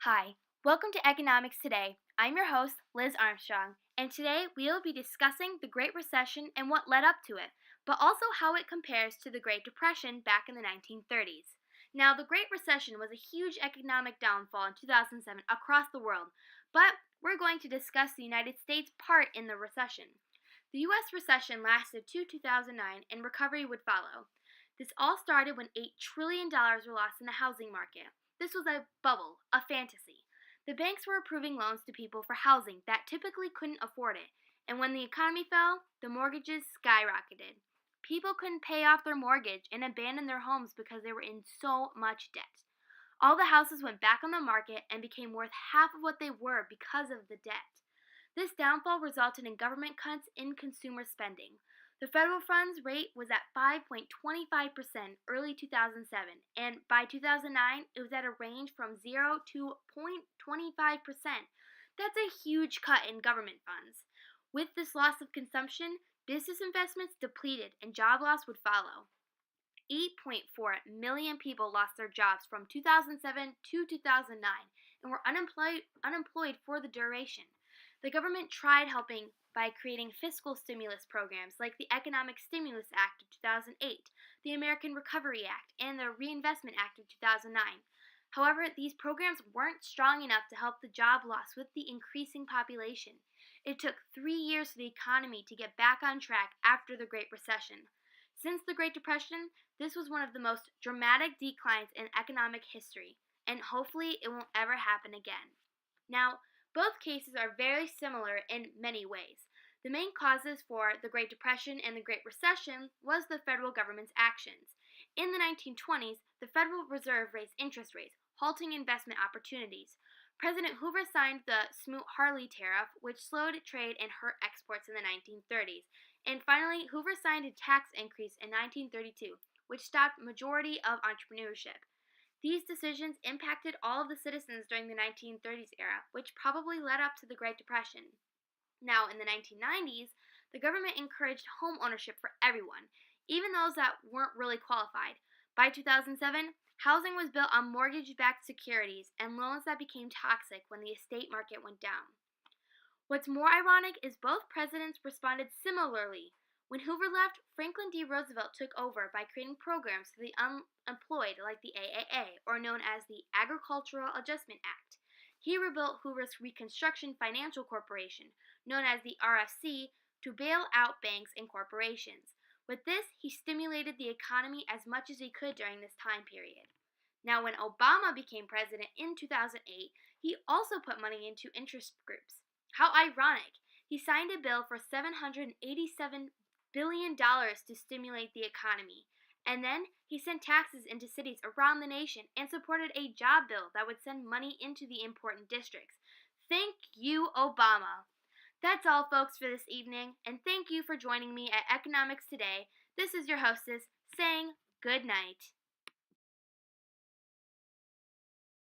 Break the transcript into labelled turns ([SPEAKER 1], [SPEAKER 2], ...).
[SPEAKER 1] Hi, welcome to Economics Today. I'm your host, Liz Armstrong, and today we will be discussing the Great Recession and what led up to it, but also how it compares to the Great Depression back in the 1930s. Now, the Great Recession was a huge economic downfall in 2007 across the world, but we're going to discuss the United States' part in the recession. The U.S. recession lasted to 2009 and recovery would follow. This all started when $8 trillion were lost in the housing market. This was a bubble, a fantasy. The banks were approving loans to people for housing that typically couldn't afford it, and when the economy fell, the mortgages skyrocketed. People couldn't pay off their mortgage and abandoned their homes because they were in so much debt. All the houses went back on the market and became worth half of what they were because of the debt. This downfall resulted in government cuts in consumer spending. The federal funds rate was at 5.25% early 2007, and by 2009 it was at a range from 0 to 0.25%. That's a huge cut in government funds. With this loss of consumption, business investments depleted and job loss would follow. 8.4 million people lost their jobs from 2007 to 2009 and were unemployed for the duration. The government tried helping by creating fiscal stimulus programs like the Economic Stimulus Act of 2008, the American Recovery Act, and the Reinvestment Act of 2009. However, these programs weren't strong enough to help the job loss with the increasing population. It took 3 years for the economy to get back on track after the Great Recession. Since the Great Depression, this was one of the most dramatic declines in economic history, and hopefully it won't ever happen again. Now, both cases are very similar in many ways. The main causes for the Great Depression and the Great Recession was the federal government's actions. In the 1920s, the Federal Reserve raised interest rates, halting investment opportunities. President Hoover signed the Smoot-Hawley tariff, which slowed trade and hurt exports in the 1930s. And finally, Hoover signed a tax increase in 1932, which stopped majority of entrepreneurship. These decisions impacted all of the citizens during the 1930s era, which probably led up to the Great Depression. Now, in the 1990s, the government encouraged home ownership for everyone, even those that weren't really qualified. By 2007, housing was built on mortgage-backed securities and loans that became toxic when the estate market went down. What's more ironic is both presidents responded similarly. When Hoover left, Franklin D. Roosevelt took over by creating programs for the unemployed like the AAA, or known as the Agricultural Adjustment Act. He rebuilt Hoover's Reconstruction Financial Corporation, known as the RFC, to bail out banks and corporations. With this, he stimulated the economy as much as he could during this time period. Now, when Obama became president in 2008, he also put money into interest groups. How ironic! He signed a bill for $787 billion to stimulate the economy. And then he sent taxes into cities around the nation and supported a job bill that would send money into the important districts. Thank you, Obama. That's all, folks, for this evening, and thank you for joining me at Economics Today. This is your hostess saying good night.